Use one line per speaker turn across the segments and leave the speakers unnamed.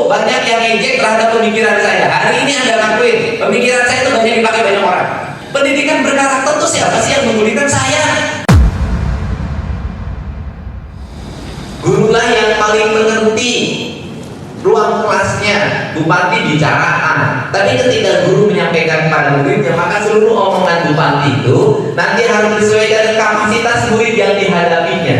banyak yang ngejek terhadap pemikiran saya. Hari ini Anda lakuin, pemikiran saya itu banyak dipakai banyak orang. Pendidikan berkarakter itu siapa sih yang memberikan saya? Gurulah yang paling mengerti ruang kelasnya. Bupati bicara A, tapi ketika guru menyampaikan kepada muridnya, maka seluruh omongan Bupati itu nanti harus disesuaikan dengan kapasitas murid yang dihadapinya.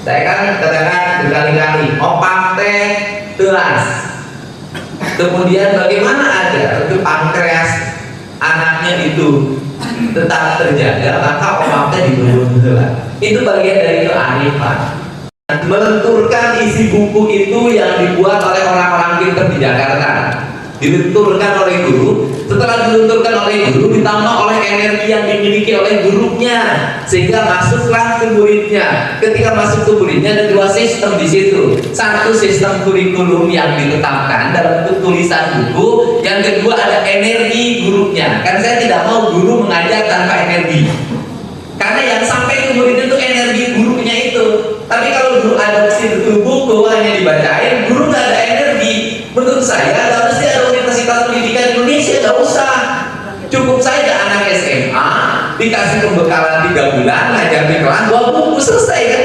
Saya kan katakan berkali-kali, opak teh telas. Kemudian bagaimana agar untuk pankreas anaknya itu tetap terjaga, maka opak teh dibunuh telas. Itu bagian dari kearifan. Melenturkan isi buku itu yang dibuat oleh orang-orang pintar di Jakarta, dilenturkan oleh guru. Setelah dilenturkan oleh guru, ditambah oleh energi yang dimiliki oleh gurunya, sehingga masuklah ke muridnya. Ketika masuk ke muridnya, ada dua sistem di situ. Satu sistem kurikulum yang ditetapkan dalam bentuk tulisan buku, yang kedua ada energi gurunya. Karena saya tidak mau guru mengajar tanpa energi, karena yang sampai ke murid itu energi gurunya itu. Tapi kalau guru adopsi betul buku hanya dibacain, guru nggak ada energi. Menurut saya harus ada Universitas Pendidikan Indonesia, nggak usah. Cukup saja anak SMA dikasih pembekalan 3 bulan, ngajar di kelas 2 buku, selesai kan?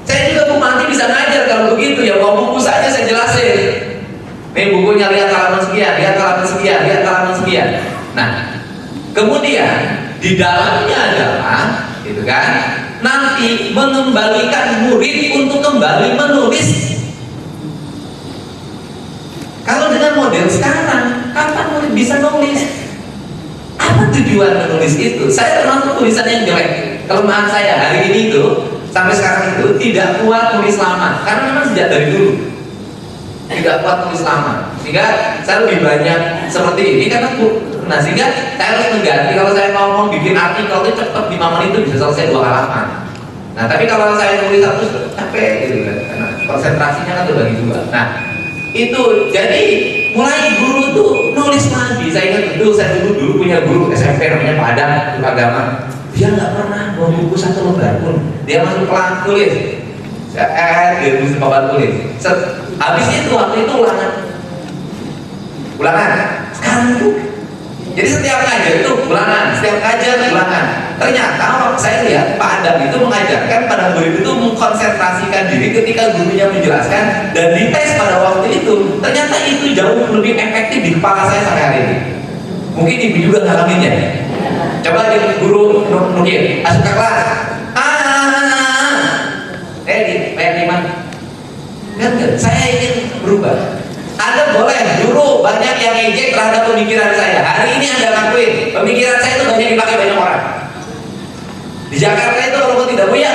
Saya juga Bu Manti bisa ngajar kalau begitu ya, 2 buku saja saya jelasin. Nih bukunya, lihat halaman sekian, lihat halaman sekian, lihat halaman sekian. Nah, kemudian di dalamnya adalah, gitu kan? Nanti mengembalikan murid untuk kembali menulis. Kalau dengan model sekarang, kapan murid bisa nulis? Apa tujuan menulis itu? Saya termasuk tulisan yang jelek. Kelemahan saya hari ini itu, sampai sekarang itu tidak kuat tulis lama. Karena memang sejak dari dulu tidak kuat tulis lama. Sehingga saya lebih banyak seperti ini karena sehingga saya harus mengganti. Kalau saya ngomong bikin artikel itu cepat 5 menit itu bisa selesai 2 halaman. Nah, tapi kalau saya nulis satu capek gitu kan, karena konsentrasinya kan terbagi 2. Nah, itu jadi mulai guru tuh nulis lagi. Saya ingat betul, saya dulu punya guru SMP namanya Pak Adam, guru agama. Dia nggak pernah bawa buku 1 lembar pun. Dia masuk kelas tulis. Dia tulis papan tulis. Habis itu waktu itu ulangan. Sekarang itu jadi setiap ngajar itu ulangan, setiap ngajar ulangan. Ternyata waktu saya lihat Pak Adam itu mengajarkan pada murid itu mengkonsentrasikan diri ketika gurunya menjelaskan, dan dites pada waktu itu. Ternyata itu jauh lebih efektif di kepala saya sampai hari ini. Mungkin ibu juga ngalaminnya. Coba di guru nukir, masuk ke kelas. Ready man. Enggak, saya ingin berubah. Anda boleh, dulu banyak yang ngejek terhadap pemikiran saya. Hari ini Anda lakuin, pemikiran saya itu banyak dipakai banyak orang. Di Jakarta itu kalau tidak punya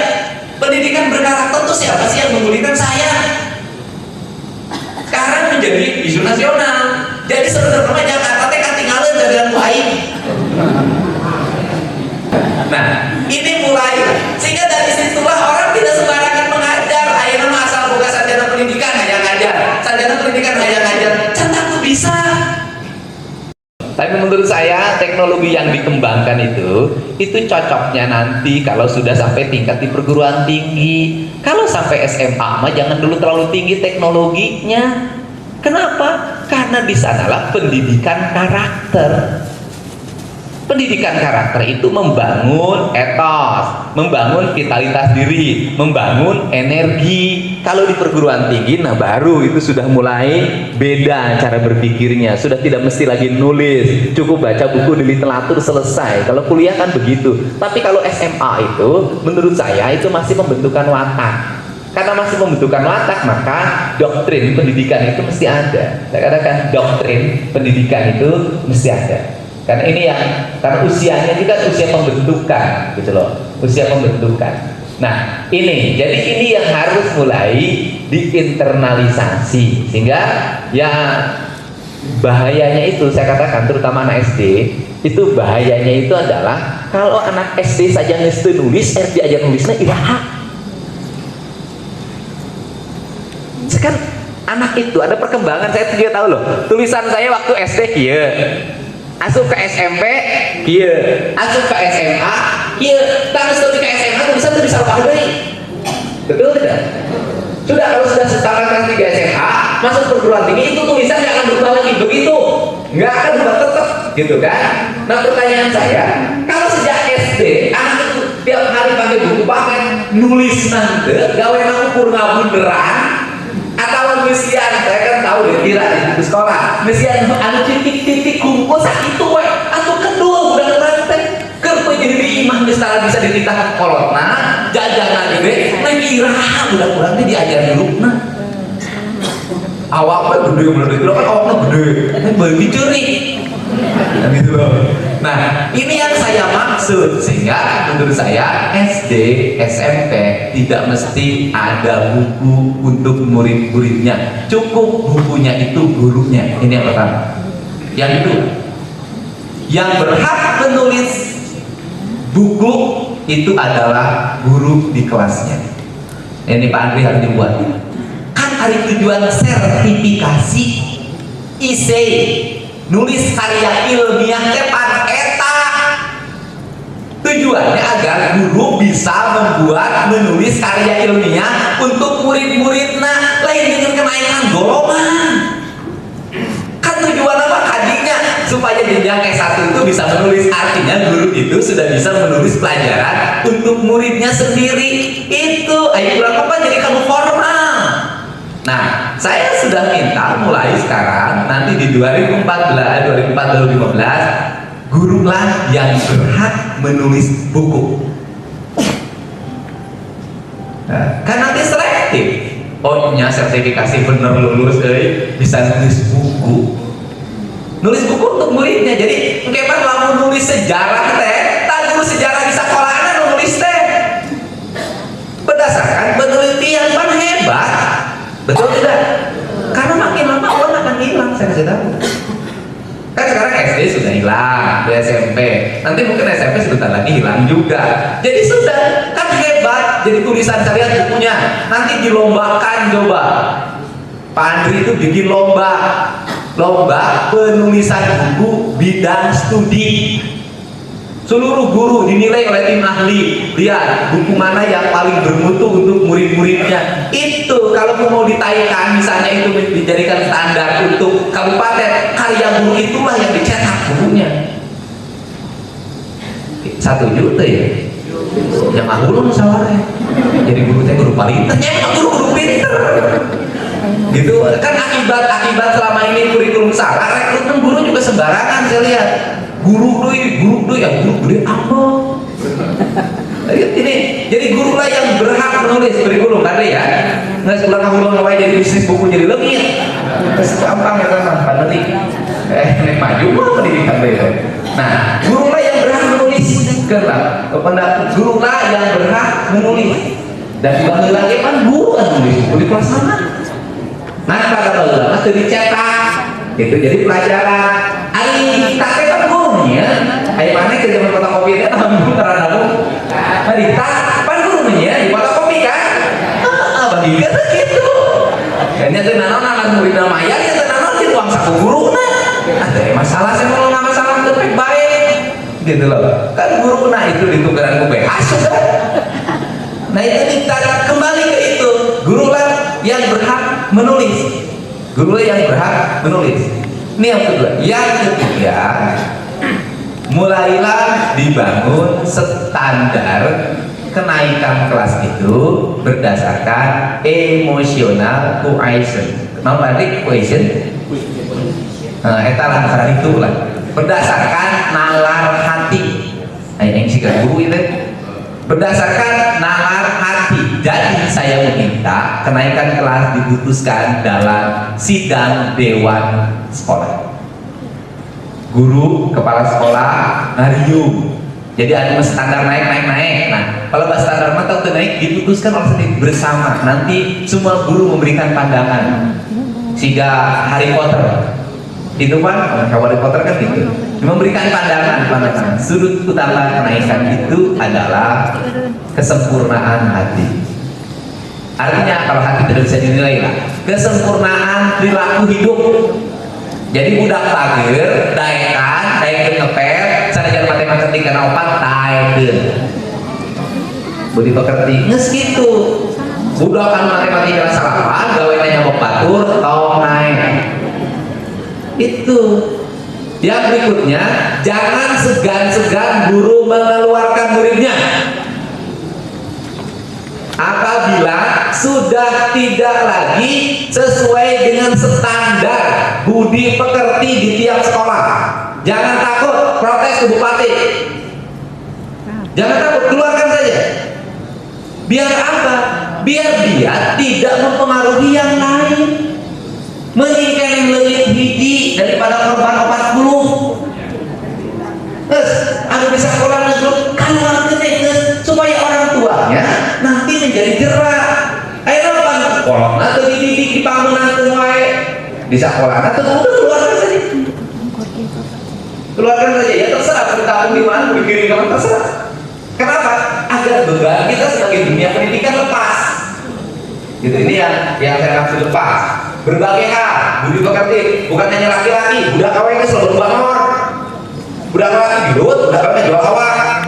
pendidikan berkarakter itu siapa sih yang memberikan saya? Sekarang menjadi isu nasional. Jadi sebenarnya Jakarta kan tinggalin dengan baik. Nah, ini mulai, sehingga dari situlah orang tidak sembarangan mengajar. Akhirnya asal buka sarjana pendidikan hanya ngajar, sarjana pendidikan hanya ngajar, cetak tuh bisa. Tapi menurut saya teknologi yang dikembangkan itu cocoknya nanti kalau sudah sampai tingkat di perguruan tinggi. Kalau sampai SMA mah jangan dulu terlalu tinggi teknologinya. Kenapa? Karena di sanalah pendidikan karakter. Pendidikan karakter itu membangun etos, membangun vitalitas diri, membangun energi. Kalau di perguruan tinggi, nah baru itu sudah mulai beda cara berpikirnya. Sudah tidak mesti lagi nulis, cukup baca buku di literatur selesai. Kalau kuliah kan begitu. Tapi kalau SMA itu, menurut saya itu masih pembentukan watak. Karena masih pembentukan watak, maka doktrin pendidikan itu mesti ada. Saya katakan doktrin pendidikan itu mesti ada. Karena ini karena usianya ini kan usia pembentukan, gitu loh, usia pembentukan. Nah, jadi ini yang harus mulai diinternalisasi, sehingga ya bahayanya itu saya katakan, terutama anak SD, itu bahayanya itu adalah kalau anak SD saja mesti nulis, diajar nulisnya iraha. Sekarang anak itu ada perkembangan, saya juga tahu loh. Tulisan saya waktu SD kia. Asup ke SMP, kia. Asup ke SMA, kia. Terus ketika SMA tulisan itu bisa lupa dari. Betul tidak? Sudah, kalau sudah setara kelas 3 SMA, masuk perguruan tinggi itu tulisan nggak akan berubah lagi begitu, nggak akan berubah tetap gitu kan. Nah pertanyaan saya, kalau sejak SD anak itu tiap hari pakai buku pakai nulis nanti gawe ngukur ngabunderan atau nulisan, saya kan tahu deh kira di buku sekolah nulisan anu titik-titik kumpul itu we atau kedua udah ngerantai kerja jadi imah misalnya bisa dititah kolot nah jajangan gede nah kira udah diajar dulu nah awalnya gede itu kan awalnya gede bagi curi gitu loh. Nah ini yang saya maksud, sehingga menurut saya SD, SMP tidak mesti ada buku untuk murid-muridnya, cukup bukunya itu gurunya. Ini yang pertama. Yang kedua, yang berhak menulis buku itu adalah guru di kelasnya. Ini Pak Andri harus dibuat. Kan ada tujuan sertifikasi IC nulis karya ilmiah tepan eta tujuannya agar guru bisa membuat menulis karya ilmiah untuk murid-muridnya lain dengan kenaikan golongan kan tujuan apa tadinya supaya jenjang S1 itu bisa menulis, artinya guru itu sudah bisa menulis pelajaran untuk muridnya sendiri itu ayo apa jadi kamu formal. Nah, saya sudah minta mulai sekarang, nanti di 2014, 2015, gurulah yang berhak menulis buku. Nah, kan nanti selektif. Oh, nya sertifikasi bener lulus, bisa nulis buku. Nulis buku untuk muridnya. Jadi, kapan mau nulis sejarah teh, tak guru sejarah di sekolahnya nulis teh. Berdasarkan penelitian kan hebat. Betul tidak? Karena makin lama orang akan hilang, saya kasih tahu. Kan sekarang SD sudah hilang, SMP, nanti mungkin SMP sebentar lagi hilang juga. Jadi sudah, kan hebat. Jadi tulisan saya bukunya nanti dilombakan coba. Pak Andri itu bikin lomba penulisan buku bidang studi. Seluruh guru dinilai oleh tim ahli, lihat buku mana yang paling bermutu untuk murid-muridnya. Itu kalau mau ditaikan misalnya itu dijadikan standar untuk kabupaten, karya guru itulah yang dicetak bukunya. 1 juta ya, yang aku sawarnya. Jadi guru teh guru paling ternyata guru pinter. Gitu kan akibat selama ini kurikulum salah, rekrutmen guru juga sembarangan saya lihat. Guru doi yang guru gede apa? Ini jadi gurulah yang berhak menulis kurikulum kan ya? Nggak sekolah kamu ngapain jadi bisnis buku jadi legit? Gampang ya teman, pandemi. Nek maju mah pendidikan beda. Nah, gurulah yang berhak menulis, gurulah yang berhak menulis. Dan dipanggil lagi kan guru yang menulis buku di kelas sana. Nah, kata ulama itu dicetak, itu jadi pelajaran. Ayo kita kan gurunya, ayo mana ke zaman fotokopi itu namun karena namun, kita pan gurunya di fotokopi kan, bagi kita gitu. Kayaknya tuh nanon murid namanya, ya nanon di uang saku guru ada masalah sih kalau nggak masalah terbaik baik, gitu loh. Kan guru itu ditugaran gue sudah. Nah itu kita kembali ke itu, gurulah yang berhak menulis, gurulah yang berhak menulis. Ini yang kedua. Yang ketiga, mulailah dibangun standar kenaikan kelas itu berdasarkan emotional quotient. Mau tadi quotient? Etalah karena itulah berdasarkan nalar hati. Yang sih guru itu berdasarkan nalar hati. Jadi saya meminta kenaikan kelas diputuskan dalam sidang dewan sekolah. Guru, kepala sekolah, ngarium. Jadi ada standar naik. Nah, kalau standar mata naik diputuskan oleh sendiri bersama. Nanti semua guru memberikan pandangan. Sehingga Harry Potter itu kan, Harry Potter kan gitu. Memberikan pandangan. Sudut utama kenaikan itu adalah kesempurnaan hati. Artinya kalau hati tidak bisa dinilai lah, kesempurnaan perilaku hidup. Jadi budak pager, daekan ngepet, sanajan matematika karena opat daekeun. Budi pekerti, nges gitu. Budak kan matematika salapan, gawenanya mau batur, tong naik. Itu. Yang berikutnya, jangan segan-segan guru mengeluarkan muridnya apabila sudah tidak lagi sesuai dengan standar budi pekerti di tiap sekolah. Jangan takut protes ke bupati, jangan takut, keluarkan saja. Biar apa? Biar dia tidak mempengaruhi yang lain. Menyingkirkan lelit hiji daripada korban 40. Terus, aku bisa sekolah negeri kalau orang gede, supaya orang tuanya nanti menjadi gerak. Ayo apa? Sekolah nanti dididik di bangunan tuai di sekolah nanti udah keluarkan saja. Keluarkan saja ya, terserah bertahun di mana, bikin kamu terserah. Kenapa? Agar beban kita sebagai dunia pendidikan lepas. Gitu, ini yang saya maksud lepas. Berbagai hal, budi pekerti, bukan hanya laki-laki, budak kawin selalu bangun, budak laki di lut, budak kawin jual kawin.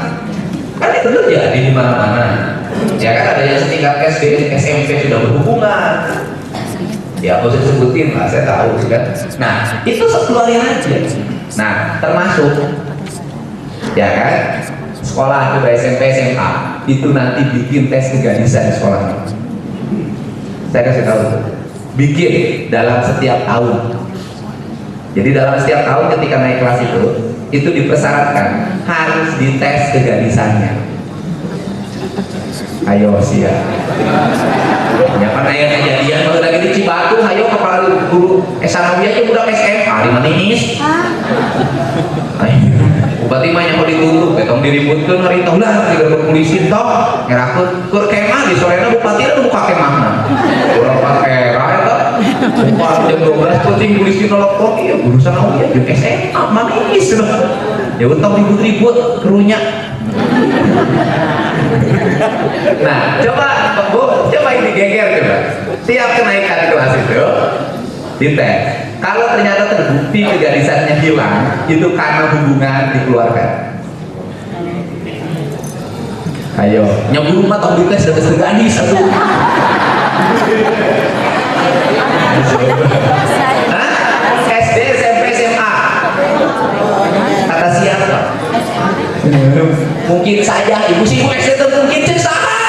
Kan itu terjadi di mana-mana. Ya kan ada yang setingkat SD, SMP sudah berhubungan. Ya, aku sebutin lah, saya tahu kan. Nah, itu keluarin aja. Nah, termasuk, ya kan, sekolah atau SMP, SMA itu nanti bikin tes kegadisan di sekolah. Saya kasih tahu, bikin dalam setiap tahun. Jadi dalam setiap tahun ketika naik kelas itu dipersyaratkan harus dites kegadisannya. Ayo siap. Ya kan ayah kejadian kalau lagi di Cibatu, ayo kepala guru Esanawiyah itu udah SMA di Maninis. Ayo. Bupati mah yang mau ditutup, betong diributkan hari tahu lah, tidak berpolisi toh, ngerakut, kur kemah di sorenya bupati itu buka kemah, kurang pakai raya toh, buka jam 12 penting polisi nolok iya urusan aku ya, jam SMA manis, ya utang ribut-ribut kerunya. Nah, coba ini geger coba, tiap kenaikan kelas itu dites. Kalau ternyata terbukti kegadisannya hilang, itu karena hubungan dikeluarkan. Ayo, nyambung rumah atau dites dapat segadis satu. SD, SMP, SMA. Kata siapa? Mungkin saja ibu sih SD itu mungkin salah.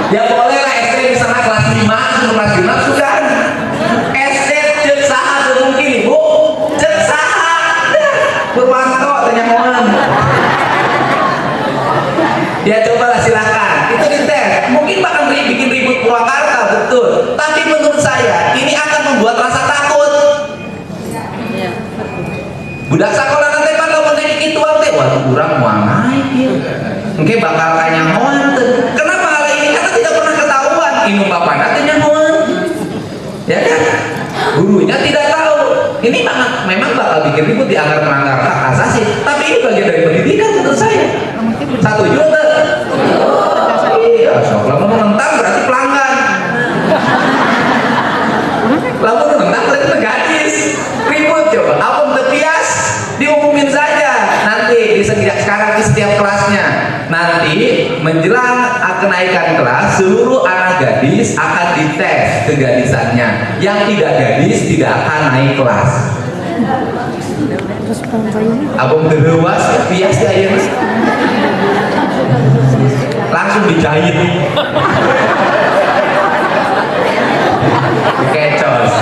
Ya boleh lah SD misalnya kelas 5, kelas 5 sudah. SD cek saha mungkin ibu, cek saha. Purwanto tenyangoan. Ya cobalah silakan. Itu dites. Mungkin bakal bikin ribut Purwakarta betul. Tapi menurut saya ini akan membuat rasa takut. Budak sekolah nanti kalau menjadi itu teh, waduh kurang mau naik ya. Mungkin bakal kanyangoan. Kenapa hal ini? Karena tidak pernah ketahuan. Ini bapak nanti nyangoan. Ya kan? Gurunya tidak tahu. Ini memang bakal bikin ribut, dianggap melanggar hak asasi. Tapi ini bagian dari pendidikan menurut saya. 1 juta. Iya, sok lama menentang berarti pelanggan. Lama menentang berarti gadis. Ribut coba. Apa tepias diumumin saja. Nanti sekarang di setiap kelasnya. Nanti menjelang kenaikan kelas, seluruh anak gadis akan dites kegadisannya. Yang tidak gadis tidak akan naik kelas. Abang terlewas, bias ya, langsung dijahit. Kecos.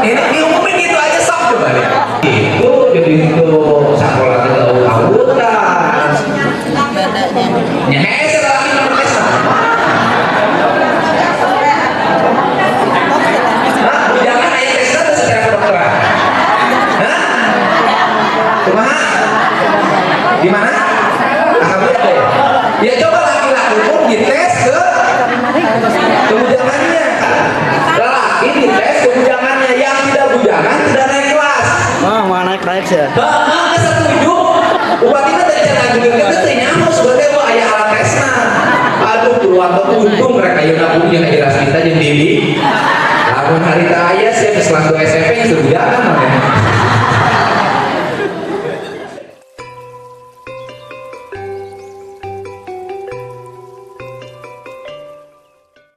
Ini diumumin gitu aja sok coba lihat. Itu jadi itu sekolah kita tahu dah. Nyeh setelah kita tes sama. Nah, jangan ayat tes itu secara kedokteran. Hah? Kumaha? Di mana? Alhamdulillah ya. Ya coba laki-laki pun dites ke kebujangannya. Lelaki dites kebujangannya, yang tidak bujangan tidak naik kelas.
Oh, mau naik sih.
Bang, setuju. Bupati mah dari cara juga kita ternyata sebenarnya mau ayah alat tesna. Aduh, keluarga untung mereka yang aku punya kayak jelas kita jadi Dewi. Lamun hari raya sih kelas 2 SMP yang sudah bujangan.